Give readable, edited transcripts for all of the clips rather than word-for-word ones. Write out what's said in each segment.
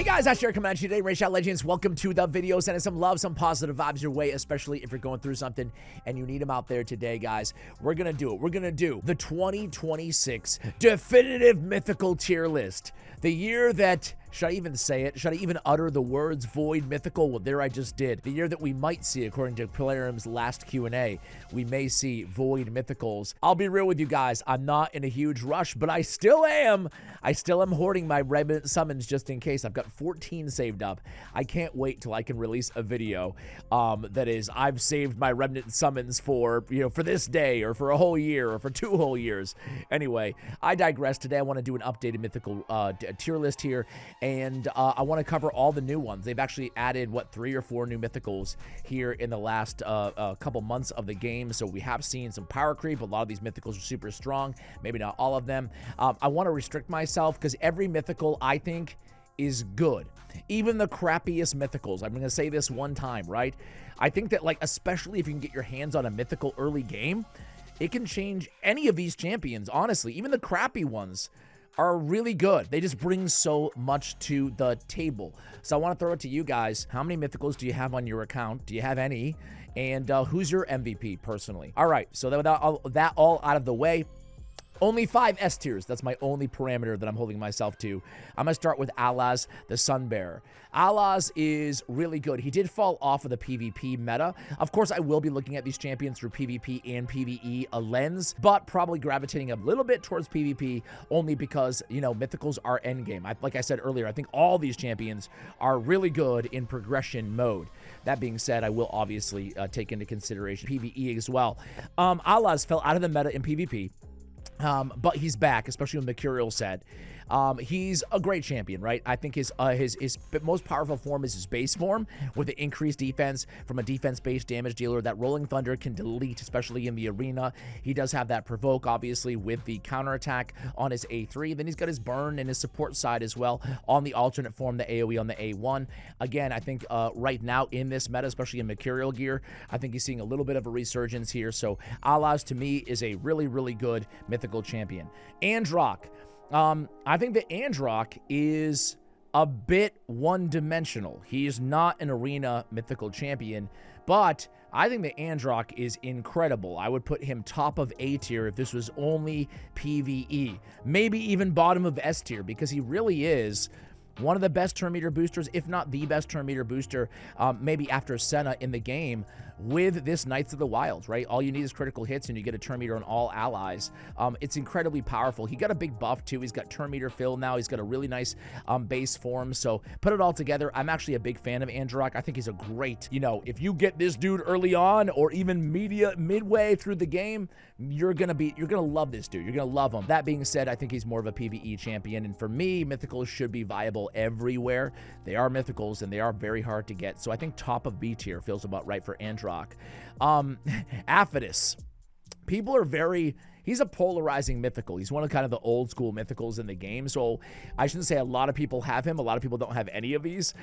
Hey guys, Ashnar coming at you today, Race Out Legends. Welcome to the video. Sending some love, some positive vibes your way, especially if you're going through something and you need them out there today, guys. We're gonna do it. We're gonna do the 2026 definitive mythical tier list. The year that, should I even say it? Should I even utter the words void mythical? Well, there I just did. The year that we might see, according to Polarium's last Q&A, we may see void mythicals. I'll be real with you guys. I'm not in a huge rush, but I still am. I still am hoarding my remnant summons just in case. I've got 14 saved up. I can't wait till I can release a video that is, I've saved my remnant summons for, for this day or for a whole year or for 2 whole years. Anyway, I digress. Today I want to do an updated mythical tier list here. And I want to cover all the new ones. They've actually added, 3 or 4 new mythicals here in the last couple months of the game. So we have seen some power creep. A lot of these mythicals are super strong. Maybe not all of them. I want to restrict myself because every mythical, I think, is good. Even the crappiest mythicals. I'm going to say this one time, right? I think that, especially if you can get your hands on a mythical early game, it can change any of these champions, honestly. Even the crappy ones are really good. They just bring so much to the table. So I want to throw it to you guys. How many mythicals do you have on your account? Do you have any? And who's your MVP personally? All right, so without that all out of the way, only 5 S tiers. That's my only parameter that I'm holding myself to. I'm going to start with Allas the Sunbearer. Allas is really good. He did fall off of the PvP meta. Of course, I will be looking at these champions through PvP and PvE a lens, but probably gravitating a little bit towards PvP only because, mythicals are endgame. Like I said earlier, I think all these champions are really good in progression mode. That being said, I will obviously take into consideration PvE as well. Allas fell out of the meta in PvP. But he's back, especially when Mercurial said. He's a great champion, right? I think his most powerful form is his base form with the increased defense from a defense-based damage dealer that Rolling Thunder can delete, especially in the arena. He does have that provoke, obviously, with the counterattack on his A3. Then he's got his burn and his support side as well on the alternate form, the AoE on the A1. Again, I think right now in this meta, especially in Mercurial gear, I think he's seeing a little bit of a resurgence here. So Allas, to me, is a really, really good mythical champion. Androck. I think that Androck is a bit one-dimensional. He is not an arena mythical champion, but I think that Androck is incredible. I would put him top of A tier if this was only PvE. Maybe even bottom of S tier, because he really is one of the best turn meter boosters, if not the best turn meter booster, maybe after Senna in the game with this Knights of the Wilds, right? All you need is critical hits and you get a turn meter on all allies. It's incredibly powerful. He got a big buff too. He's got turn meter fill now. He's got a really nice base form. So put it all together, I'm actually a big fan of Androck. I think he's a great, if you get this dude early on or even midway through the game, you're gonna love this dude. You're gonna love him. That being said, I think he's more of a PvE champion. And for me, mythicals should be viable everywhere. They are mythicals and they are very hard to get. So I think top of B tier feels about right for Androck. Aphodus. People are he's a polarizing mythical. He's one of kind of the old school mythicals in the game. So I shouldn't say a lot of people have him. A lot of people don't have any of these,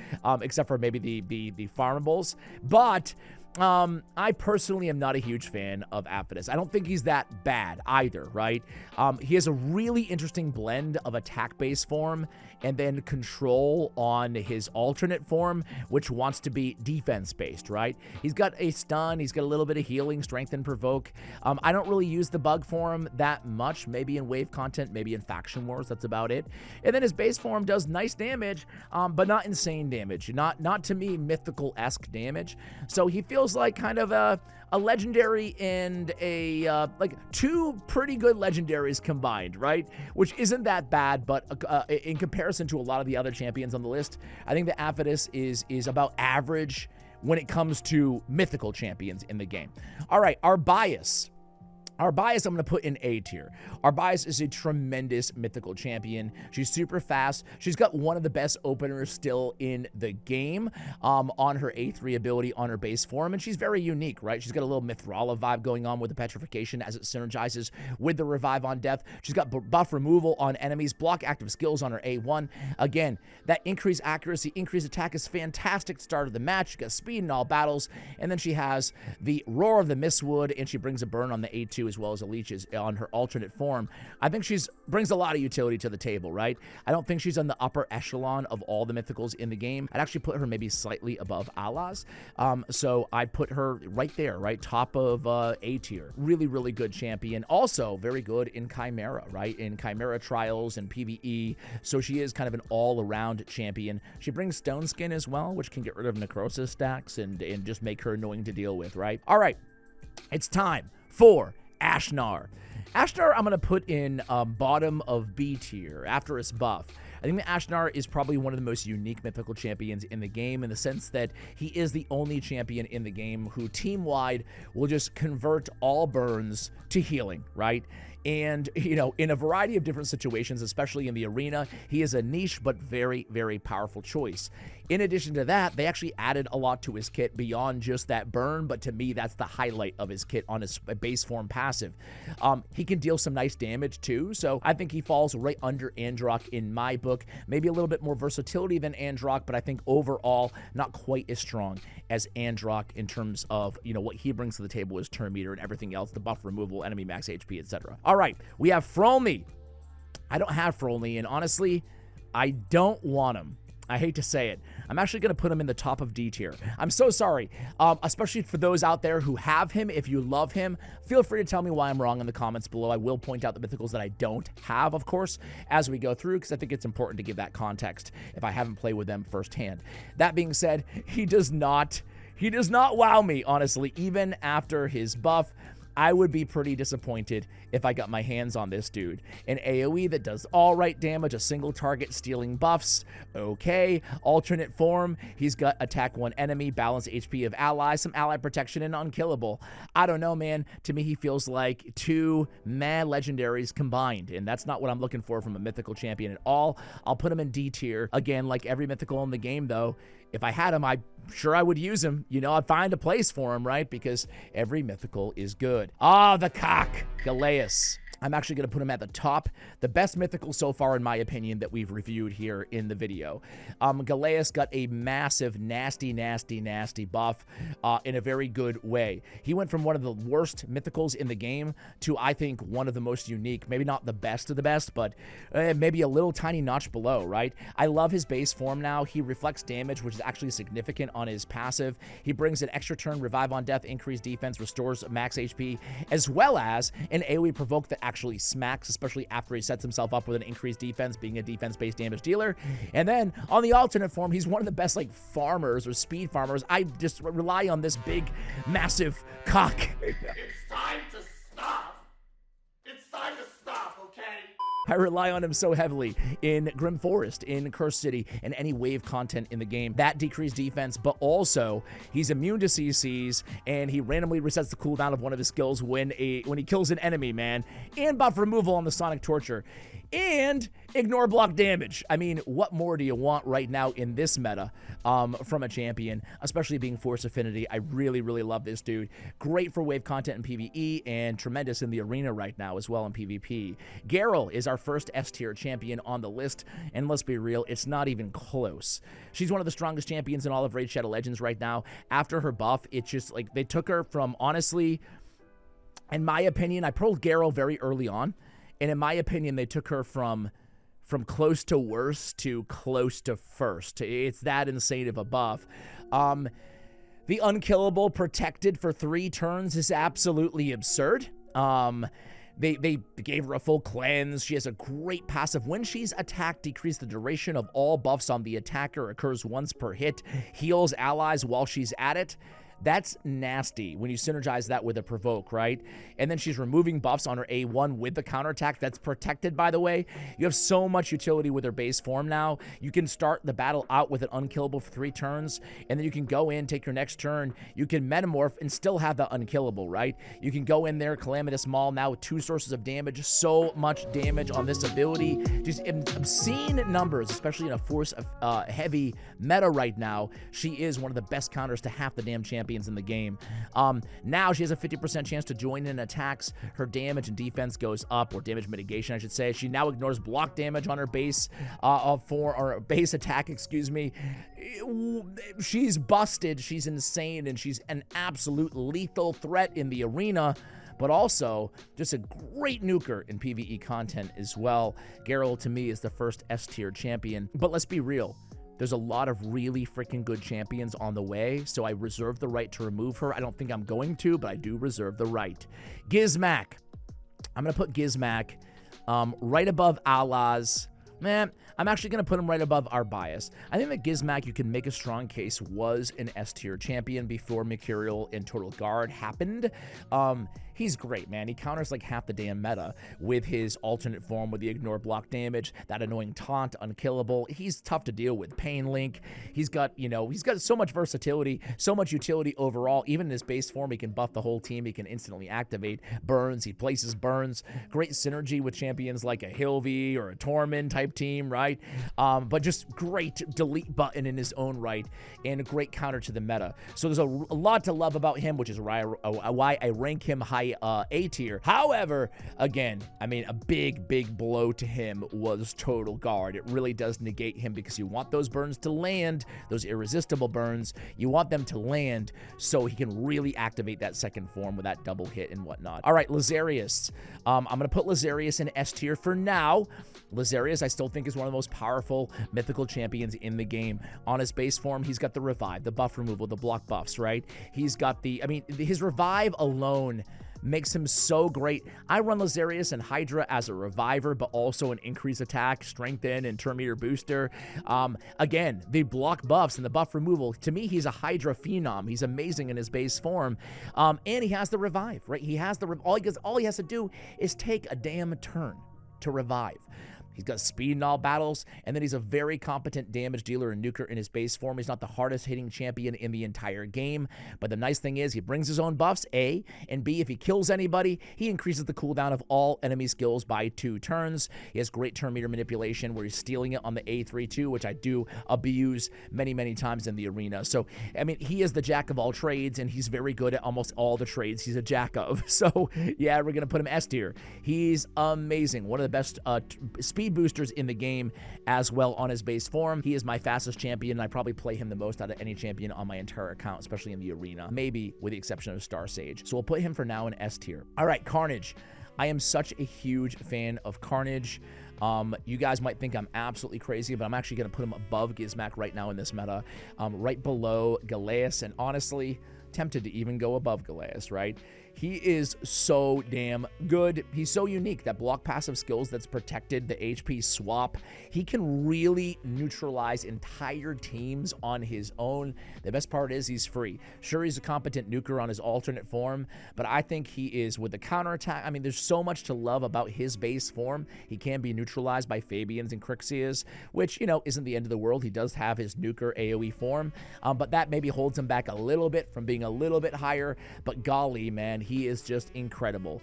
except for maybe the farmables. But I personally am not a huge fan of Aphodus. I don't think he's that bad either, right? He has a really interesting blend of attack-based form and then control on his alternate form, which wants to be defense-based, right? He's got a stun, he's got a little bit of healing, strength, and provoke. I don't really use the bug form that much, maybe in wave content, maybe in faction wars, that's about it. And then his base form does nice damage, but not insane damage, not to me mythical-esque damage. So he feels like kind of a legendary and a like 2 pretty good legendaries combined, right? Which isn't that bad, but in comparison to a lot of the other champions on the list, I think the Aphodus is about average when it comes to mythical champions in the game. All right, Arbias. Arbias, I'm going to put in A tier. Arbias is a tremendous mythical champion. She's super fast. She's got one of the best openers still in the game on her A3 ability on her base form, and she's very unique, right? She's got a little Mithrala vibe going on with the petrification as it synergizes with the revive on death. She's got buff removal on enemies, block active skills on her A1. Again, that increased accuracy, increased attack is fantastic start of the match. She's got speed in all battles, and then she has the Roar of the Mistwood, and she brings a burn on the A2 too, as well as a leech is on her alternate form. I think she's brings a lot of utility to the table, right? I don't think she's on the upper echelon of all the mythicals in the game. I'd actually put her maybe slightly above Allas. So I'd put her right there, right? Top of A tier. Really, really good champion. Also very good in Chimera, right? In Chimera trials and PvE. So she is kind of an all-around champion. She brings Stone Skin as well, which can get rid of necrosis stacks and just make her annoying to deal with, right? All right, it's time for Ashnar. Ashnar I'm going to put in bottom of B tier after his buff. I think that Ashnar is probably one of the most unique mythical champions in the game in the sense that he is the only champion in the game who team-wide will just convert all burns to healing, right? And, you know, in a variety of different situations, especially in the arena, he is a niche but very, very powerful choice. In addition to that, they actually added a lot to his kit beyond just that burn, but to me, that's the highlight of his kit on his base form passive. He can deal some nice damage too, so I think he falls right under Androck in my book. Maybe a little bit more versatility than Androck, but I think overall not quite as strong as Androck in terms of, you know, what he brings to the table is turn meter and everything else, the buff removal, enemy max HP, etc. All right, we have Frolni. I don't have Frolni, and honestly, I don't want him. I hate to say it. I'm actually going to put him in the top of D tier. I'm so sorry, especially for those out there who have him. If you love him, feel free to tell me why I'm wrong in the comments below. I will point out the mythicals that I don't have, of course, as we go through, because I think it's important to give that context if I haven't played with them firsthand. That being said, he does not wow me, honestly. Even after his buff, I would be pretty disappointed if I got my hands on this dude. An AoE that does all right damage, a single target stealing buffs, okay. Alternate form, he's got attack one enemy, balance HP of allies, some ally protection, and unkillable. I don't know, man. To me, he feels like two mad legendaries combined, and that's not what I'm looking for from a mythical champion at all. I'll put him in D tier. Again, like every mythical in the game, though, if I had him, I'm sure I would use him. You know, I'd find a place for him, right? Because every mythical is good. Ah, the cock, Galleus. I'm actually going to put him at the top. The best mythical so far, in my opinion, that we've reviewed here in the video. Galleus got a massive, nasty, nasty, nasty buff in a very good way. He went from one of the worst mythicals in the game to, I think, one of the most unique. Maybe not the best of the best, but maybe a little tiny notch below, right? I love his base form now. He reflects damage, which is actually significant on his passive. He brings an extra turn, revive on death, increased defense, restores max HP, as well as an AoE provoke that actually smacks, especially after he sets himself up with an increased defense, being a defense-based damage dealer. And then on the alternate form, he's one of the best like farmers or speed farmers. I just rely on this big, massive cock. It's time to stop. It's time to stop, okay? I rely on him so heavily in Grim Forest, in Curse City, and any wave content in the game. That decreased defense, but also he's immune to CCs, and he randomly resets the cooldown of one of his skills when he kills an enemy, man. And buff removal on the Sonic Torture. And ignore block damage. I mean, what more do you want right now in this meta from a champion, especially being Force Affinity? I really, really love this dude. Great for wave content in PvE and tremendous in the arena right now as well in PvP. Gharol is our first S-tier champion on the list, and let's be real, it's not even close. She's one of the strongest champions in all of Raid Shadow Legends right now. After her buff, it's just like they took her from, honestly, in my opinion, I pulled Gharol very early on. And in my opinion, they took her from close to worst to close to first. It's that insane of a buff. The unkillable protected for 3 turns is absolutely absurd. They gave her a full cleanse. She has a great passive. When she's attacked, decrease the duration of all buffs on the attacker. Occurs once per hit. Heals allies while she's at it. That's nasty when you synergize that with a provoke, right? And then she's removing buffs on her A1 with the counterattack. That's protected, by the way. You have so much utility with her base form now. You can start the battle out with an unkillable for 3 turns, and then you can go in, take your next turn. You can metamorph and still have the unkillable, right? You can go in there, Calamitus Maul now with 2 sources of damage. So much damage on this ability. Just obscene numbers, especially in a force heavy meta right now. She is one of the best counters to half the damn champions in the game. Now she has a 50% chance to join in attacks. Her damage and defense goes up, or damage mitigation, I should say. She now ignores block damage on her base or base attack, excuse me. She's busted. She's insane, and she's an absolute lethal threat in the arena. but also just a great nuker in PvE content as well. Gharol, to me, is the first S-tier champion, but let's be real. There's a lot of really freaking good champions on the way, so I reserve the right to remove her. I don't think I'm going to, but I do reserve the right. Gizmak. I'm going to put Gizmak right above Allas. Man, I'm actually going to put him right above Arbias. I think that Gizmak, you can make a strong case, was an S-tier champion before Mercurial and Total Guard happened. He's great, man. He counters like half the damn meta with his alternate form with the ignore block damage, that annoying taunt, unkillable. He's tough to deal with. Pain Link. He's got, he's got so much versatility, so much utility overall. Even in his base form, he can buff the whole team. He can instantly activate burns. He places burns. Great synergy with champions like a Hilvi or a Tormund type team, right? But just great delete button in his own right and a great counter to the meta. So there's a lot to love about him, which is why I rank him high A tier. However, again, I mean, a big blow to him was Total Guard. It really does negate him because you want those burns to land, those irresistible burns. You want them to land so he can really activate that second form with that double hit and whatnot. All right, Lazarius. I'm going to put Lazarius in S tier for now. Lazarius, I still think, is one of the most powerful mythical champions in the game. On his base form, he's got the revive, the buff removal, the block buffs, right? He's got his revive alone makes him so great. I run Lazarius and Hydra as a reviver, but also an increased attack, strengthen, and turn meter booster. Again, the block buffs and the buff removal, to me, he's a Hydra phenom. He's amazing in his base form. And he has the revive, right? He has all he has to do is take a damn turn to revive. He's got speed in all battles, and then he's a very competent damage dealer and nuker in his base form. He's not the hardest hitting champion in the entire game, but the nice thing is he brings his own buffs, A, and B, if he kills anybody, he increases the cooldown of all enemy skills by 2 turns. He has great turn meter manipulation where he's stealing it on the A3 too, which I do abuse many times in the arena. So, I mean, he is the jack of all trades, and he's very good at almost all the trades he's a jack of. So, yeah, we're going to put him S tier. He's amazing. One of the best speed boosters in the game as well on his base form. He is my fastest champion, and I probably play him the most out of any champion on my entire account, especially in the arena, maybe with the exception of Star Sage. So we'll put him for now in S tier. All right, Carnage. I am such a huge fan of Carnage. You guys might think I'm absolutely crazy, but I'm actually going to put him above Gizmak right now in this meta, right below Galleus, and honestly, tempted to even go above Galleus, right? He is so damn good. He's so unique. That block passive skills that's protected, the HP swap. He can really neutralize entire teams on his own. The best part is he's free. Sure, he's a competent nuker on his alternate form, but I think he is with the counterattack. I mean, there's so much to love about his base form. He can be neutralized by Fabians and Crixias, which, isn't the end of the world. He does have his nuker AoE form, but that maybe holds him back a little bit from being a little bit higher. But golly, man, he is just incredible.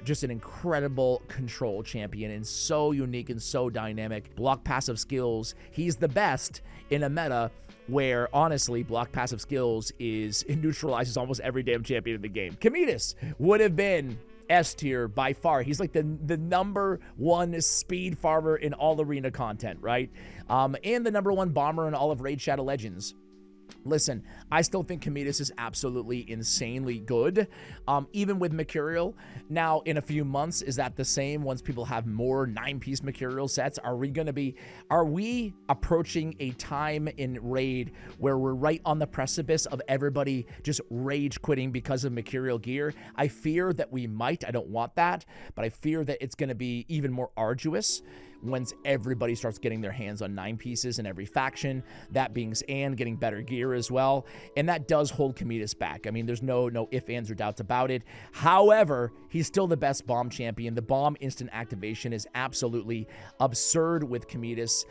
Just an incredible control champion and so unique and so dynamic. Block passive skills. He's the best in a meta where, honestly, block passive skills neutralizes almost every damn champion in the game. Komidus would have been S tier by far. He's like the number 1 speed farmer in all arena content, right? And the number 1 bomber in all of Raid Shadow Legends. Listen, I still think Komidus is absolutely insanely good, even with Mercurial. Now, in a few months, is that the same once people have more 9-piece Mercurial sets? Are we approaching a time in Raid where we're right on the precipice of everybody just rage quitting because of Mercurial gear? I fear that we might. I don't want that, but I fear that it's going to be even more arduous once everybody starts getting their hands on 9 pieces in every faction, that being and getting better gear as well. And that does hold Komidus back. I mean, there's no ifs, ands, or doubts about it. However, he's still the best bomb champion. The bomb instant activation is absolutely absurd with Komidus.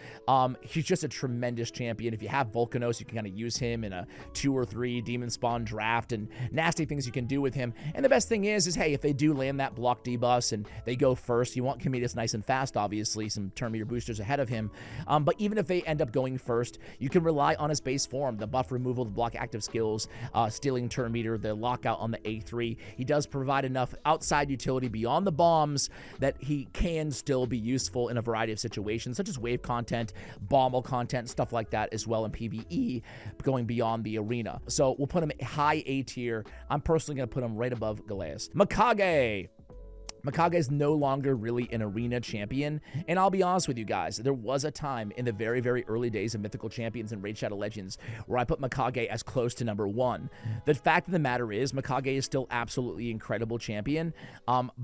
He's just a tremendous champion. If you have Volcanos, you can kind of use him in a 2 or 3 demon spawn draft and nasty things you can do with him. And the best thing is hey, if they do land that block debuffs and they go first, you want Komidus nice and fast, obviously, since some turn meter boosters ahead of him. But even if they end up going first, you can rely on his base form, the buff removal, the block active skills, stealing turn meter, the lockout on the A3. He does provide enough outside utility beyond the bombs that he can still be useful in a variety of situations, such as wave content, bommel content, stuff like that as well in PvE, going beyond the arena. So we'll put him high A tier. I'm personally going to put him right above Galleus. Mikage. Mikage is no longer really an arena champion, and I'll be honest with you guys, there was a time in the very, very early days of Mythical Champions and Raid Shadow Legends where I put Mikage as close to number 1. The fact of the matter is, Mikage is still absolutely incredible champion,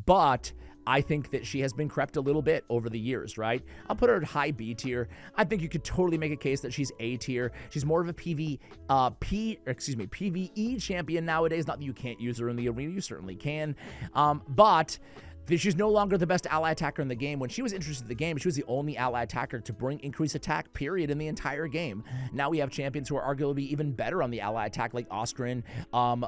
but I think that she has been crept a little bit over the years, right? I'll put her at high B tier. I think you could totally make a case that she's A tier. She's more of a PvE champion nowadays. Not that you can't use her in the arena, you certainly can. But she's no longer the best ally attacker in the game. When she was introduced to the game, she was the only ally attacker to bring increased attack, period, in the entire game. Now we have champions who are arguably even better on the ally attack, like Ostrin,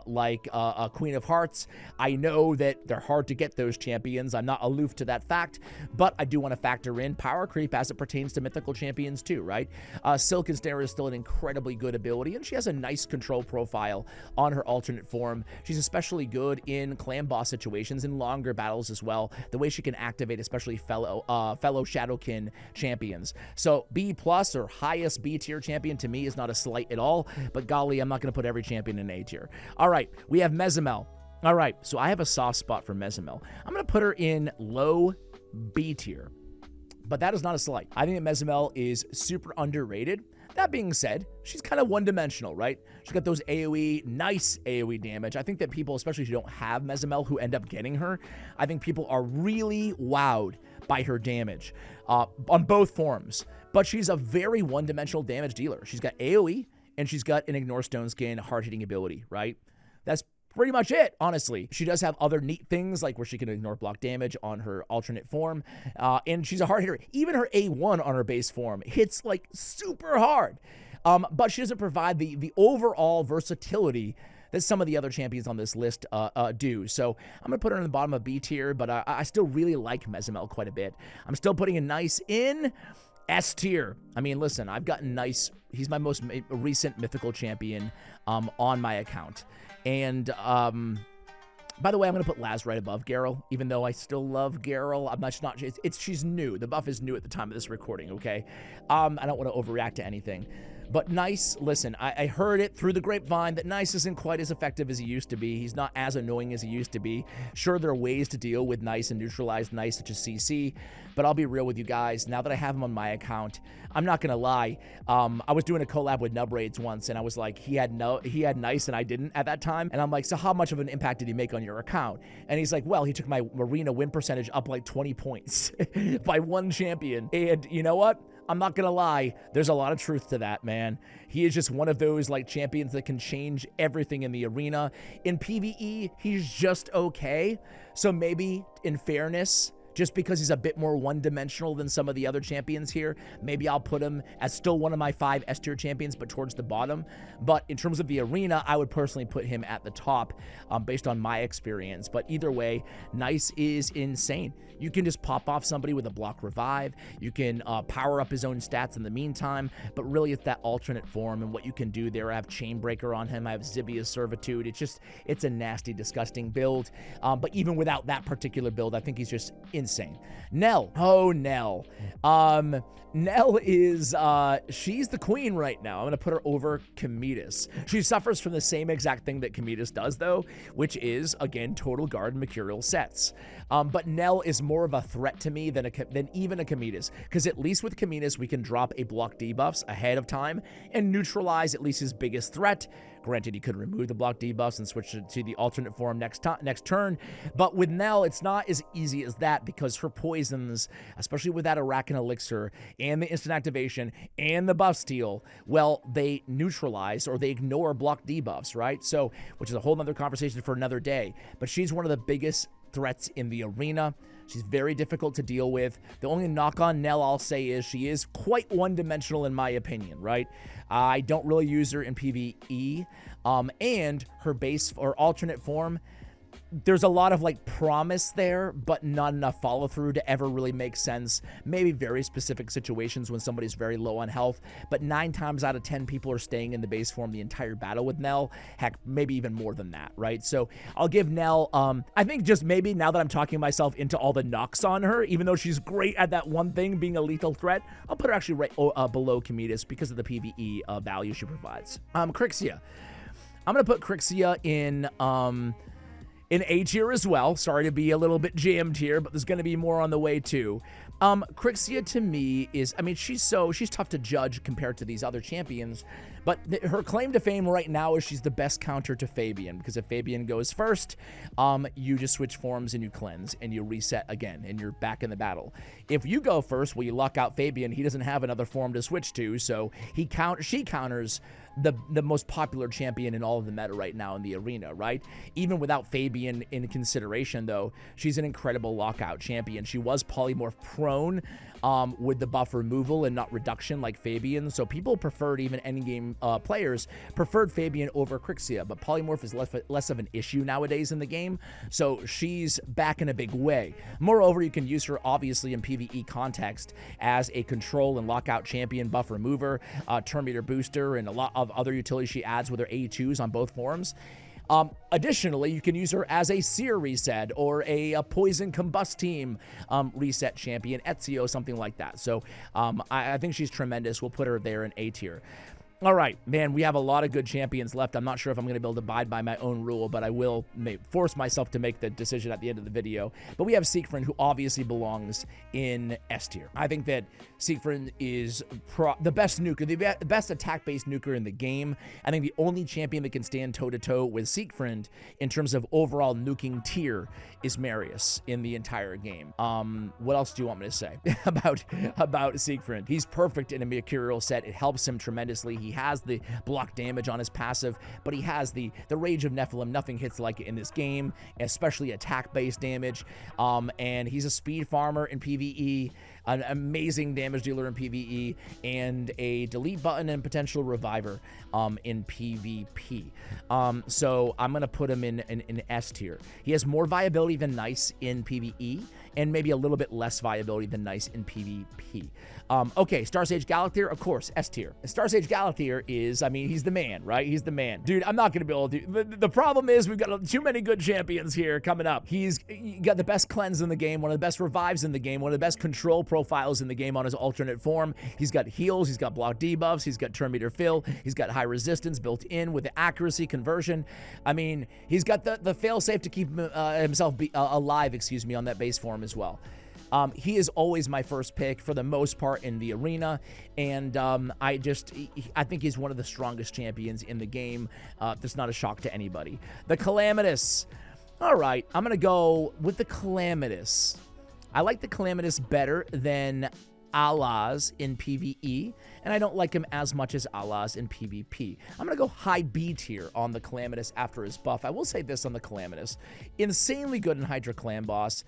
like Queen of Hearts. I know that they're hard to get, those champions. I'm not aloof to that fact, but I do want to factor in power creep as it pertains to Mythical champions too, right? Silk and Snare is still an incredibly good ability, and she has a nice control profile on her alternate form. She's especially good in clan boss situations and longer battles as well, the way she can activate especially fellow Shadowkin champions. So B+ or highest B tier champion to me is not a slight at all, but golly, I'm not going to put every champion in A tier. All right, we have Mezamel. All right, so I have a soft spot for Mezamel. I'm going to put her in low B tier, but that is not a slight. I think that Mezamel is super underrated. That being said, she's kind of one-dimensional, right? She's got those AoE, nice AoE damage. I think that people, especially if you don't have Mezamel, who end up getting her, I think people are really wowed by her damage on both forms. But she's a very one-dimensional damage dealer. She's got AoE, and she's got an Ignore Stone Skin hard-hitting ability, right? That's pretty much it, honestly. She does have other neat things, like where she can ignore block damage on her alternate form, and she's a hard hitter. Even her A1 on her base form hits like super hard, but she doesn't provide the overall versatility that some of the other champions on this list do. So I'm going to put her in the bottom of B tier, but I still really like Mezamel quite a bit. I'm still putting a nice in S tier. I mean, listen, I've gotten nice. He's my most recent Mythical champion on my account. And, by the way, I'm going to put Laz right above Gharol, even though I still love Gharol. She's new. The buff is new at the time of this recording, okay? I don't want to overreact to anything. But Nice, listen, I heard it through the grapevine that Nice isn't quite as effective as he used to be. He's not as annoying as he used to be. Sure, there are ways to deal with Nice and neutralize Nice, such as CC, but I'll be real with you guys. Now that I have him on my account, I'm not going to lie. I was doing a collab with Nub Raids once, and I was like, he had Nice and I didn't at that time. And I'm like, so how much of an impact did he make on your account? And he's like, well, he took my arena win percentage up like 20 points by one champion. And you know what? I'm not gonna lie, there's a lot of truth to that, man. He is just one of those like champions that can change everything in the arena. In PvE, he's just okay. So maybe, in fairness, just because he's a bit more one-dimensional than some of the other champions here, maybe I'll put him as still one of my 5 S-tier champions, but towards the bottom. But in terms of the arena, I would personally put him at the top based on my experience. But either way, Nice is insane. You can just pop off somebody with a block revive. You can power up his own stats in the meantime, but really it's that alternate form and what you can do there. I have Chainbreaker on him. I have Zibia's Servitude. It's a nasty, disgusting build. But even without that particular build, I think he's just insane. Nell. Oh, Nell. Nell is, she's the queen right now. I'm going to put her over Komidus. She suffers from the same exact thing that Komidus does, though, which is, again, total guard and mercurial sets. But Nell is more of a threat to me than even a Komidus, because at least with Komidus, we can drop a block debuffs ahead of time and neutralize at least his biggest threat. Granted, he could remove the block debuffs and switch to the alternate form next turn, but with Nell, it's not as easy as that, because her poisons, especially with that Arachoa Elixir and the instant activation and the buff steal, well, they neutralize or they ignore block debuffs, right? So, which is a whole nother conversation for another day, but she's one of the biggest threats in the arena. She's very difficult to deal with. The only knock on Nell I'll say is she is quite one-dimensional in my opinion, right? I don't really use her in PvE, and her base or alternate form, there's a lot of like promise there, but not enough follow through to ever really make sense. Maybe very specific situations when somebody's very low on health, but 9 times out of 10 people are staying in the base form the entire battle with Nell. Heck, maybe even more than that, right? So I'll give Nell, I think just maybe now that I'm talking myself into all the knocks on her, even though she's great at that one thing, being a lethal threat, I'll put her actually right below Komidus because of the PvE value she provides. Crixia. I'm going to put Crixia in A tier as well. Sorry to be a little bit jammed here, but there's going to be more on the way too. Crixia to me is, I mean, she's tough to judge compared to these other champions, but her claim to fame right now is she's the best counter to Fabian, because if Fabian goes first, you just switch forms and you cleanse and you reset again and you're back in the battle. If you go first, well, you lock out Fabian, he doesn't have another form to switch to, so she counters the most popular champion in all of the meta right now in the arena, right? Even without Fabian in consideration, though, she's an incredible lockout champion. She was polymorph prone with the buff removal and not reduction like Fabian, so people preferred, even endgame players, preferred Fabian over Crixia, but polymorph is less of an issue nowadays in the game, so she's back in a big way. Moreover, you can use her, obviously, in PvE context as a control and lockout champion, buff remover, turn meter booster, and a lot of other utilities she adds with her A2s on both forms. Additionally, you can use her as a Seer reset or a Poison Combust Team reset champion, Ezio, something like that. So I think she's tremendous. We'll put her there in A tier. All right, man, we have a lot of good champions left. I'm not sure if I'm going to be able to abide by my own rule, but I will force myself to make the decision at the end of the video. But we have Siegfried, who obviously belongs in S tier. I think that Siegfried is the best nuker, the best attack-based nuker in the game. I think the only champion that can stand toe-to-toe with Siegfried in terms of overall nuking tier is Marius in the entire game. What else do you want me to say about Siegfried? He's perfect in a Mercurial set. It helps him tremendously. He has the block damage on his passive, but he has the Rage of Nephilim. Nothing hits like it in this game, especially attack-based damage. And he's a speed farmer in PvE, an amazing damage dealer in PvE, and a delete button and potential reviver in PvP. So I'm going to put him in S tier. He has more viability than Nice in PvE, and maybe a little bit less viability than Nice in PvP. Okay, Star Sage Galatier, of course, S tier. Star Sage Galatier is, I mean, he's the man, right? He's the man. Dude, I'm not going to be able to do... The problem is we've got too many good champions here coming up. He's got the best cleanse in the game, one of the best revives in the game, one of the best control profiles in the game on his alternate form. He's got heals, he's got block debuffs, he's got turn meter fill, he's got high resistance built in with the accuracy conversion. I mean, he's got the fail-safe to keep himself alive, excuse me, on that base form as well. He is always my first pick for the most part in the arena, and I think he's one of the strongest champions in the game. That's not a shock to anybody. The Calamitus. All right, I'm going to go with the Calamitus. I like the Calamitus better than Allas in PvE, and I don't like him as much as Allas in PvP. I'm going to go high B tier on the Calamitus after his buff. I will say this on the Calamitus. Insanely good in Hydra Clan Boss.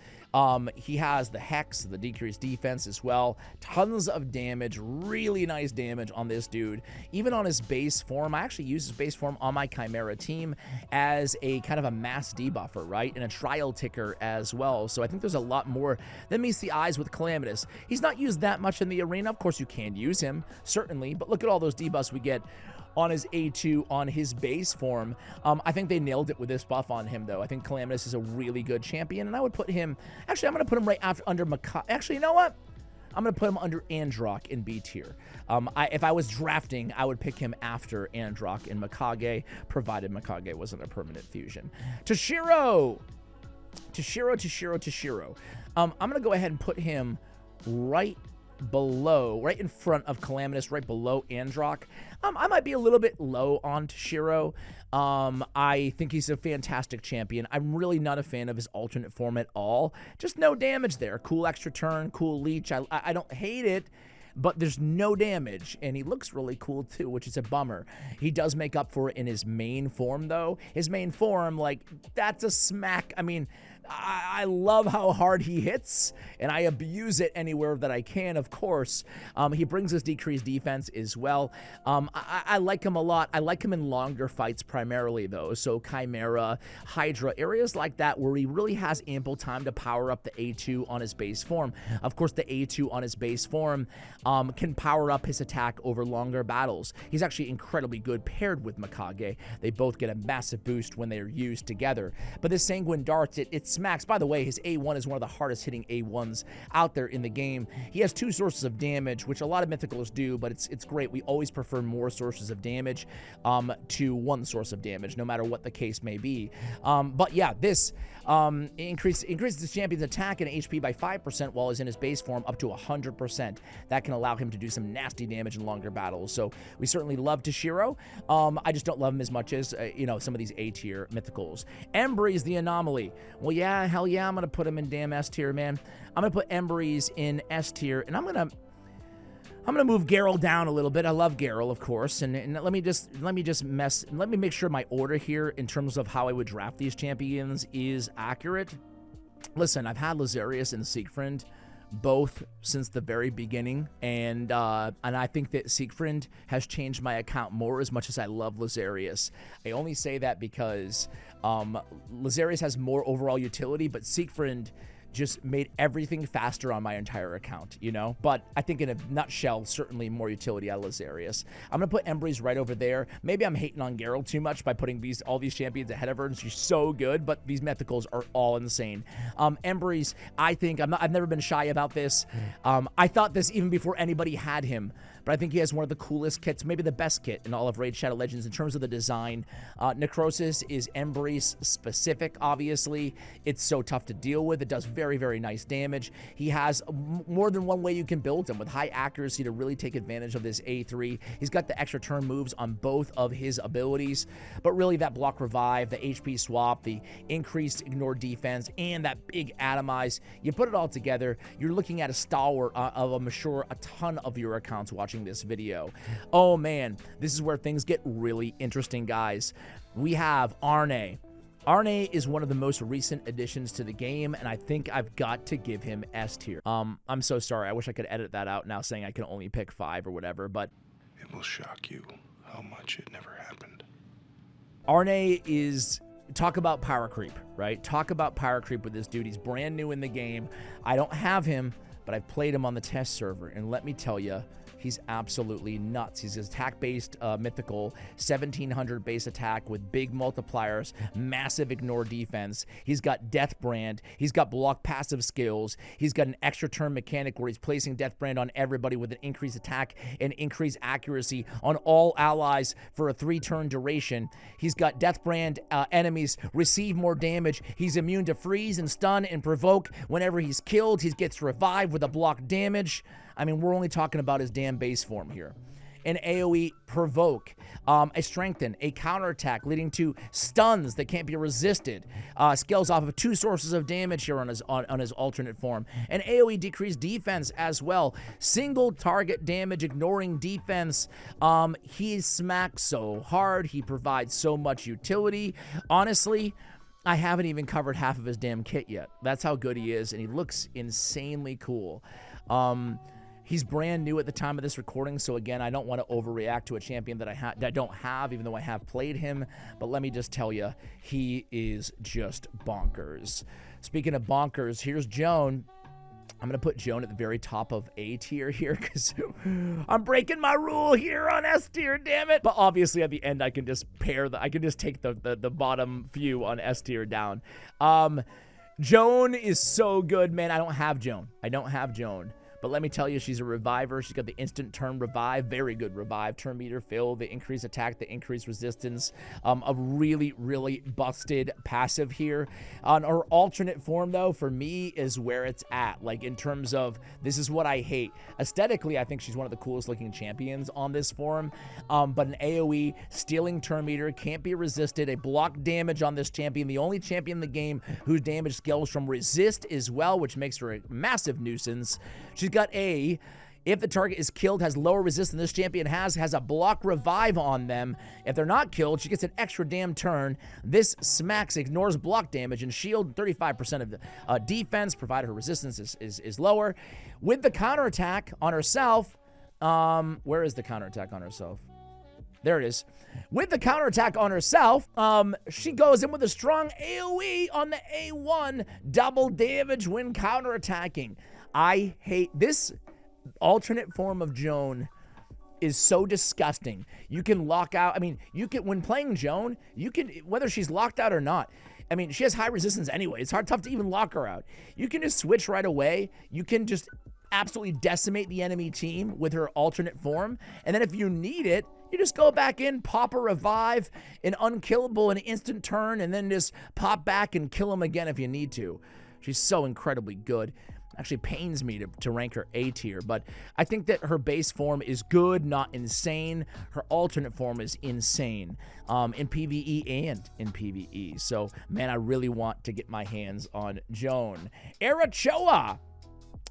He has the Hex, the decreased defense as well. Tons of damage, really nice damage on this dude. Even on his base form, I actually use his base form on my Chimera team as a kind of a mass debuffer, right? And a trial ticker as well. So I think there's a lot more than meets the eyes with Calamitus. He's not used that much in the arena. Of course, you can use him, certainly, but look at all those debuffs we get on his A2 on his base form. I think they nailed it with this buff on him, though. I think Calamitus is a really good champion, and I would put him... Actually, I'm going to put him right under Mikage. Actually, you know what? I'm going to put him under Androck in B tier. If I was drafting, I would pick him after Androck and Mikage, provided Mikage wasn't a permanent fusion. Toshiro! I'm going to go ahead and put him right in front of Calamitus, right below Androck. I might be a little bit low on Toshiro. I think he's a fantastic champion. I'm really not a fan of his alternate form at all. Just no damage there. Cool extra turn, cool leech. I don't hate it, but there's no damage, and he looks really cool too, which is a bummer. He does make up for it in his main form, though. His main form, like, that's a smack. I mean, I love how hard he hits, and I abuse it anywhere that I can, of course. He brings us decreased defense as well. I like him a lot. I like him in longer fights primarily, though. So Chimera, Hydra, areas like that where he really has ample time to power up the A2 on his base form. Of course, the A2 on his base form can power up his attack over longer battles. He's actually incredibly good paired with Mikage. They both get a massive boost when they are used together. But this Sanguine Darts, it smacks. By the way, his A1 is one of the hardest hitting A1s out there in the game. He has 2 sources of damage, which a lot of Mythicals do, but it's great. We always prefer more sources of damage to 1 source of damage, no matter what the case may be. But yeah, this increases the champion's attack and HP by 5% while he's in his base form up to 100%. That can allow him to do some nasty damage in longer battles. So we certainly love Toshiro. I just don't love him as much as, you know, some of these A-tier Mythicals. Embrys the Anomaly. Well, yeah, hell yeah, I'm going to put him in damn S-tier, man. I'm going to put Embrys in S-tier, and I'm going to move Gharol down a little bit. I love Gharol, of course, and let me make sure my order here in terms of how I would draft these champions is accurate. Listen, I've had Lazarius and Siegfried both since the very beginning, and I think that Siegfried has changed my account more as much as I love Lazarius. I only say that because Lazarius has more overall utility, but Siegfried just made everything faster on my entire account, you know? But I think in a nutshell, certainly more utility out of Lazarius. I'm going to put Embrys right over there. Maybe I'm hating on Gharol too much by putting all these champions ahead of her, and she's so good, but these Mythicals are all insane. Embrys, I think, I've never been shy about this. I thought this even before anybody had him, but I think he has one of the coolest kits, maybe the best kit in all of Raid Shadow Legends in terms of the design. Necrosis is Embrys specific, obviously. It's so tough to deal with. It does very, very nice damage. He has more than one way you can build him with high accuracy to really take advantage of this A3. He's got the extra turn moves on both of his abilities, but really that block revive, the HP swap, the increased ignore defense, and that big atomize, you put it all together, you're looking at a stalwart of, I'm sure, a ton of your accounts watching this video. Oh man, this is where things get really interesting, guys. We have Arne. Arne is one of the most recent additions to the game, and I think I've got to give him S tier. I'm so sorry. I wish I could edit that out now saying I can only pick 5 or whatever, but it will shock you how much it never happened. Arne is, talk about power creep, right? Talk about power creep with this dude. He's brand new in the game. I don't have him, but I've played him on the test server, and let me tell you, he's absolutely nuts. He's attack-based mythical, 1700 base attack with big multipliers, massive ignore defense. He's got Death Brand. He's got block passive skills. He's got an extra turn mechanic where he's placing Death Brand on everybody with an increased attack and increased accuracy on all allies for a 3-turn duration. He's got Death Brand enemies receive more damage. He's immune to freeze and stun and provoke. Whenever he's killed, he gets revived with a block damage. I mean, we're only talking about his damn base form here. An AoE provoke, a strengthen, a counterattack leading to stuns that can't be resisted. Scales off of 2 sources of damage here on his alternate form. An AoE decreased defense as well. Single target damage ignoring defense. He smacks so hard. He provides so much utility. Honestly, I haven't even covered half of his damn kit yet. That's how good he is, and he looks insanely cool. He's brand new at the time of this recording, so again, I don't want to overreact to a champion that I don't have, even though I have played him. But let me just tell you, he is just bonkers. Speaking of bonkers, here's Joan. I'm going to put Joan at the very top of A tier here because I'm breaking my rule here on S tier, damn it. But obviously at the end, I can just take the bottom few on S tier down. Joan is so good, man. I don't have Joan. But let me tell you, she's a reviver. She's got the instant turn revive, very good revive, turn meter fill, the increased attack, the increased resistance, a really, really busted passive here. On her alternate form, though, for me, is where it's at. Like, in terms of, this is what I hate. Aesthetically, I think she's one of the coolest looking champions on this form. But an AoE, stealing turn meter, can't be resisted, a block damage on this champion, the only champion in the game whose damage scales from resist as well, which makes her a massive nuisance. She's got a If the target is killed, has lower resistance than this champion has a block revive on them. If they're not killed, she gets an extra damn turn. This smacks, ignores block damage and shield, 35% of the defense, provided her resistance is lower. With the counterattack on herself, where is the counterattack on herself? There it is. With the counterattack on herself, she goes in with a strong AoE on the A1, double damage when counterattacking. I hate this alternate form of Joan is so disgusting. You can lock out, I mean, you can, when playing Joan, you can, whether she's locked out or not, I mean, she has high resistance anyway. It's tough to even lock her out. You can just switch right away. You can just absolutely decimate the enemy team with her alternate form. And then if you need it, you just go back in, pop a revive, an unkillable, an instant turn, and then just pop back and kill him again if you need to. She's so incredibly good. Actually pains me to rank her A tier, but I think that her base form is good, not insane. Her alternate form is insane in PvE and in PvE. So, man, I really want to get my hands on Joan. Arachoa,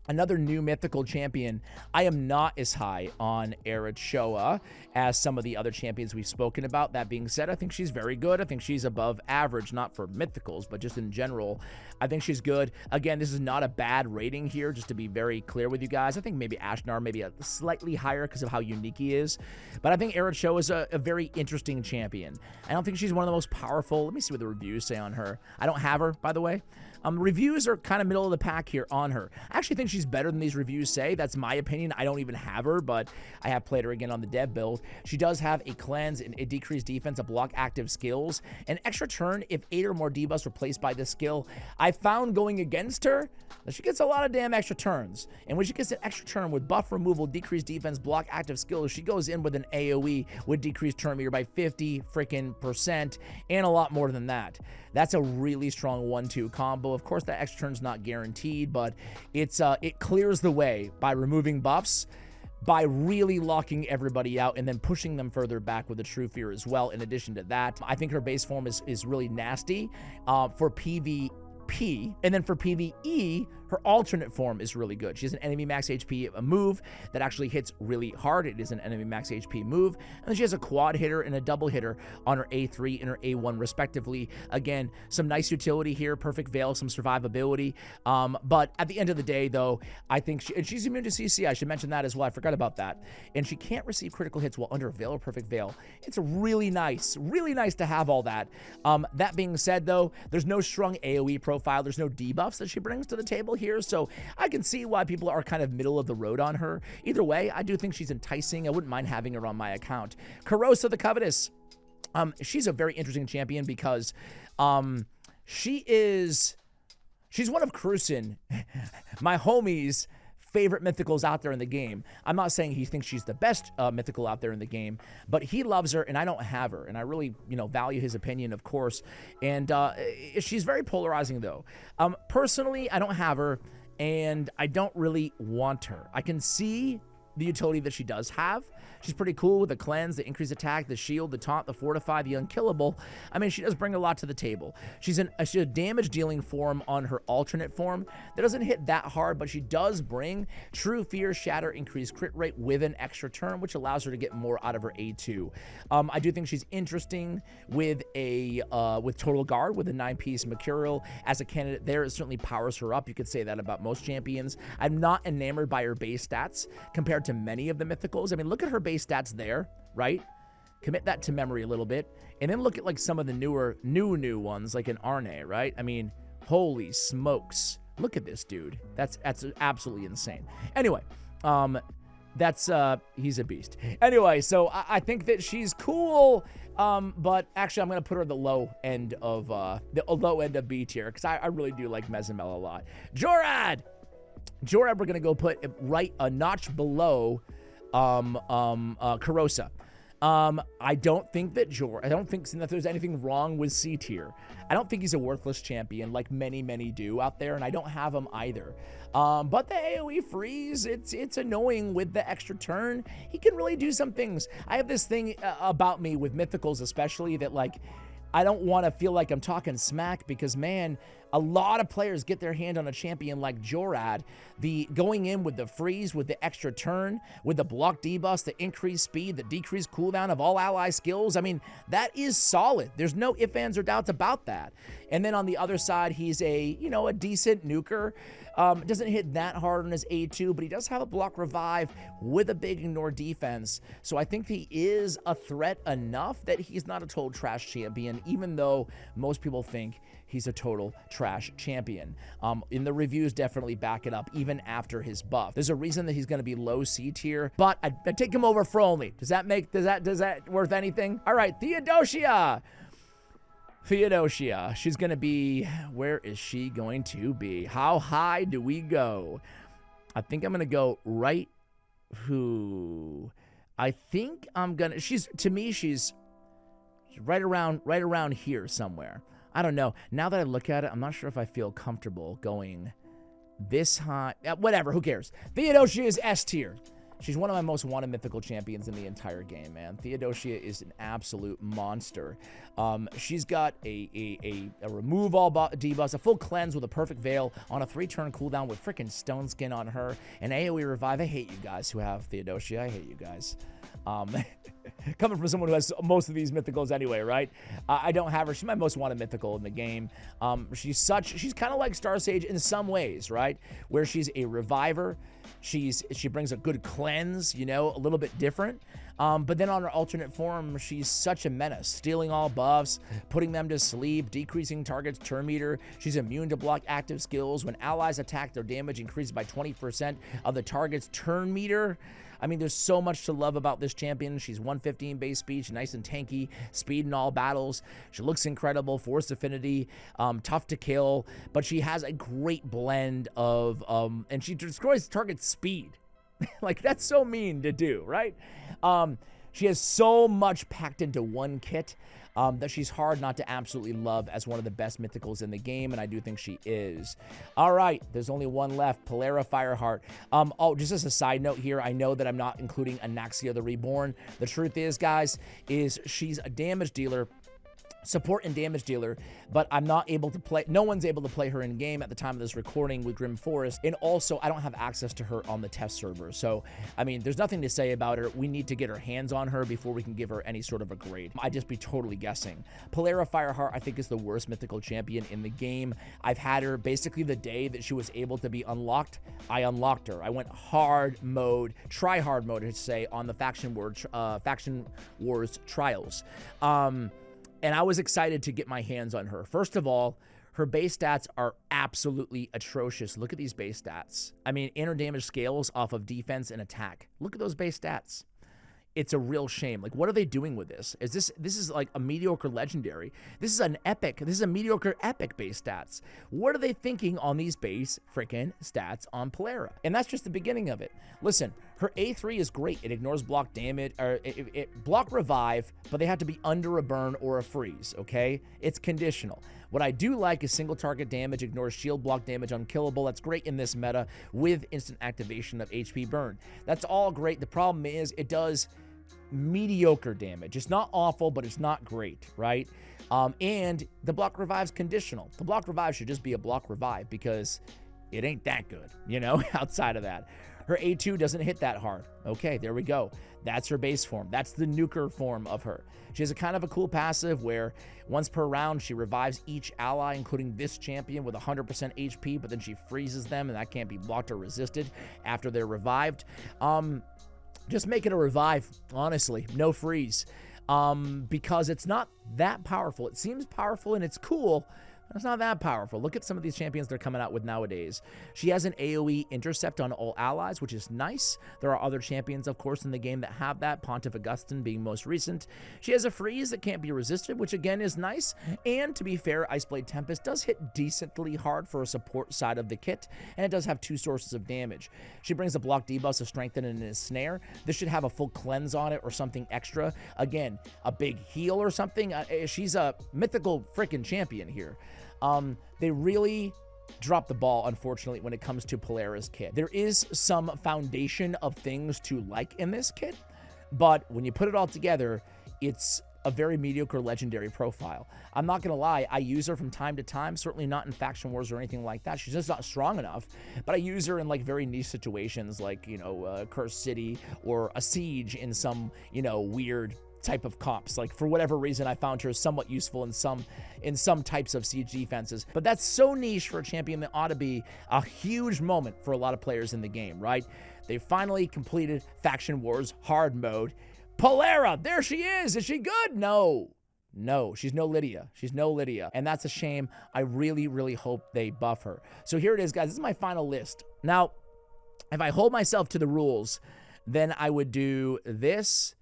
another new mythical champion. I am not as high on Arachoa as some of the other champions we've spoken about. That being said, I think she's very good. I think she's above average, not for mythicals, but just in general. I think she's good. Again, this is not a bad rating here, just to be very clear with you guys. I think maybe Ashnar, maybe a slightly higher because of how unique he is. But I think Arachoa is a very interesting champion. I don't think she's one of the most powerful. Let me see what the reviews say on her. I don't have her, by the way. Reviews are kind of middle of the pack here on her. I actually think she's better than these reviews say. That's my opinion. I don't even have her, but I have played her again on the dev build. She does have a cleanse and a decreased defense, a block active skills, an extra turn if 8 or more debuffs are placed by this skill. I found going against her that she gets a lot of damn extra turns. And when she gets an extra turn with buff removal, decreased defense, block active skills, she goes in with an AoE with decreased turn meter by 50% and a lot more than that. That's a really strong 1-2 combo. Of course, that extra turn's not guaranteed, but it clears the way by removing buffs, by really locking everybody out and then pushing them further back with a True Fear as well. In addition to that, I think her base form is really nasty for PvP. And then for PvE, her alternate form is really good. She has an enemy max HP move that actually hits really hard. It is an enemy max HP move. And then she has a quad hitter and a double hitter on her A3 and her A1 respectively. Again, some nice utility here, perfect veil, some survivability. But at the end of the day, though, I think she's immune to CC. I should mention that as well. I forgot about that. And she can't receive critical hits while under veil or perfect veil. It's really nice to have all that. That being said, though, there's no strong AoE profile. There's no debuffs that she brings to the table here, so I can see why people are kind of middle of the road on her. Either way, I do think she's enticing. I wouldn't mind having her on my account. Kurosa the Covetous. She's a very interesting champion because she's one of Cruisen, my homie's favorite mythicals out there in the game. I'm not saying he thinks she's the best mythical out there in the game, but he loves her and I don't have her, and I really, value his opinion, of course. And she's very polarizing, though. Personally, I don't have her and I don't really want her. I can see the utility that she does have. She's pretty cool with the cleanse, the increased attack, the shield, the taunt, the fortify, the unkillable. I mean, she does bring a lot to the table. She's a damage dealing form on her alternate form that doesn't hit that hard, but she does bring True Fear, Shatter, increased crit rate with an extra turn, which allows her to get more out of her A2. I do think she's interesting with Total Guard, with a 9-piece Mercurial as a candidate there. It certainly powers her up. You could say that about most champions. I'm not enamored by her base stats compared to many of the mythicals. I mean, look at her base stats there, right? Commit that to memory a little bit, and then look at like some of the new ones, like an Arne, right? I mean, holy smokes, look at this dude. That's absolutely insane. Anyway, he's a beast. Anyway, so I think that she's cool, but actually I'm gonna put her at the low end of B tier because I really do like Mezamel a lot. Fjorad, we're gonna go put right a notch below Kurosa. I don't think that there's anything wrong with C tier. I don't think he's a worthless champion like many do out there, and I don't have him either. But the AoE freeze, it's annoying with the extra turn. He can really do some things. I have this thing about me with mythicals especially that, like, I don't want to feel like I'm talking smack because, man, a lot of players get their hand on a champion like Fjorad, the going in with the freeze, with the extra turn, with the block debuff, the increased speed, the decreased cooldown of all ally skills. I mean, that is solid. There's no ifs, ands, or doubts about that. And then on the other side, he's a, you know, a decent nuker. Doesn't hit that hard on his A2, but he does have a block revive with a big ignore defense. So I think he is a threat enough that he's not a total trash champion, even though most people think he's a total trash champion. In the reviews, definitely back it up, even after his buff. There's a reason that he's going to be low C tier, but I'd take him over Frolni. Does that worth anything? All right, Theodosia. Theodosia, she's going to be, where is she going to be? How high do we go? I think I'm going to go right, I think I'm going to, to me, she's right around here somewhere. I don't know. Now that I look at it, I'm not sure if I feel comfortable going this high. Whatever, who cares? Theodosia is S tier. She's one of my most wanted mythical champions in the entire game, man. Theodosia is an absolute monster. She's got a remove all debuffs, a full cleanse with a perfect veil on a 3-turn cooldown with freaking stone skin on her, and AoE revive. I hate you guys who have Theodosia. I hate you guys. Coming from someone who has most of these mythicals anyway, right? I don't have her. She's my most wanted mythical in the game. She's kind of like Star Sage in some ways, right? Where she's a reviver. She brings a good cleanse, you know, a little bit different. But then on her alternate form, she's such a menace, stealing all buffs, putting them to sleep, decreasing target's turn meter. She's immune to block active skills. When allies attack, their damage increases by 20% of the target's turn meter. I mean, there's so much to love about this champion. She's 115 base speed. She's nice and tanky, speed in all battles. She looks incredible, force affinity, tough to kill, but she has a great blend of, and she destroys target speed. Like, that's so mean to do, right? She has so much packed into one kit that she's hard not to absolutely love as one of the best mythicals in the game, and I do think she is. All right, there's only one left, Polara Fireheart. Oh, just as a side note here, I know that I'm not including Anaxia the Reborn. The truth is, guys, is she's a damage dealer, support and damage dealer, but I'm not able to play, no one's able to play her in game at the time of this recording with Grim Forest, and also I don't have access to her on the test server. So I mean, there's nothing to say about her. We need to get our hands on her before we can give her any sort of a grade. I'd just be totally guessing. Polara Fireheart, I think, is the worst mythical champion in the game. I've had her basically the day that she was able to be unlocked. I unlocked her. I went hard mode, try hard mode, I should say, on the Faction Wars Trials. And I was excited to get my hands on her. First of all, her base stats are absolutely atrocious. Look at these base stats. I mean, inner damage scales off of defense and attack. Look at those base stats. It's a real shame. Like, what are they doing with this? This is like a mediocre legendary. This is an epic. This is a mediocre epic base stats. What are they thinking on these base freaking stats on Polara? And that's just the beginning of it. Listen, her A3 is great. It ignores block damage, or it block revive, but they have to be under a burn or a freeze, okay? It's conditional. What I do like is single target damage, ignores shield block damage, unkillable. That's great in this meta with instant activation of HP burn. That's all great. The problem is it does mediocre damage. It's not awful, but it's not great, right? And the block revive's conditional. The block revive should just be a block revive because it ain't that good, you know, outside of that. Her A2 doesn't hit that hard. Okay, there we go. That's her base form. That's the nuker form of her. She has a kind of a cool passive where once per round, she revives each ally, including this champion, with 100% HP, but then she freezes them, and that can't be blocked or resisted after they're revived. Just make it a revive, honestly. No freeze. Because it's not that powerful. It seems powerful and it's cool. It's not that powerful. Look at some of these champions they're coming out with nowadays. She has an AoE intercept on all allies, which is nice. There are other champions, of course, in the game that have that, Pontiff Augustine being most recent. She has a freeze that can't be resisted, which again is nice. And to be fair, Iceblade Tempest does hit decently hard for a support side of the kit, and it does have 2 sources of damage. She brings a block debuff, a strengthen, and a snare. This should have a full cleanse on it or something extra. Again, a big heal or something. She's a mythical freaking champion here. They really dropped the ball, unfortunately, when it comes to Polara's kit. There is some foundation of things to like in this kit, but when you put it all together, it's a very mediocre legendary profile. I'm not going to lie, I use her from time to time, certainly not in faction wars or anything like that. She's just not strong enough, but I use her in like very niche situations like, you know, Cursed City or a siege in some, you know, weird type of comps. Like, for whatever reason, I found her somewhat useful in some types of siege defenses. But that's so niche for a champion that ought to be a huge moment for a lot of players in the game, right? They finally completed Faction Wars hard mode. Polara, there she is. Is she good? No. No, she's no Lydia. She's no Lydia. And that's a shame. I really, really hope they buff her. So here it is, guys. This is my final list. Now, if I hold myself to the rules, then I would do this,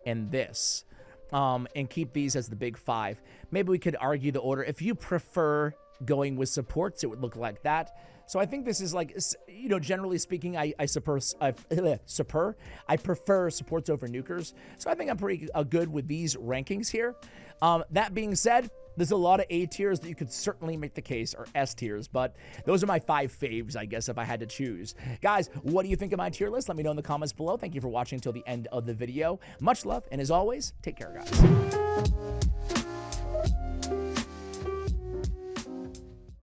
and this, and keep these as the big 5. Maybe we could argue the order. If you prefer going with supports, it would look like that. So I think this is like, you know, generally speaking, I prefer supports over nukers. So I think I'm pretty good with these rankings here. That being said, there's a lot of A tiers that you could certainly make the case are S tiers, but those are my 5 faves, I guess, if I had to choose. Guys, what do you think of my tier list? Let me know in the comments below. Thank you for watching until the end of the video. Much love, and as always, take care, guys.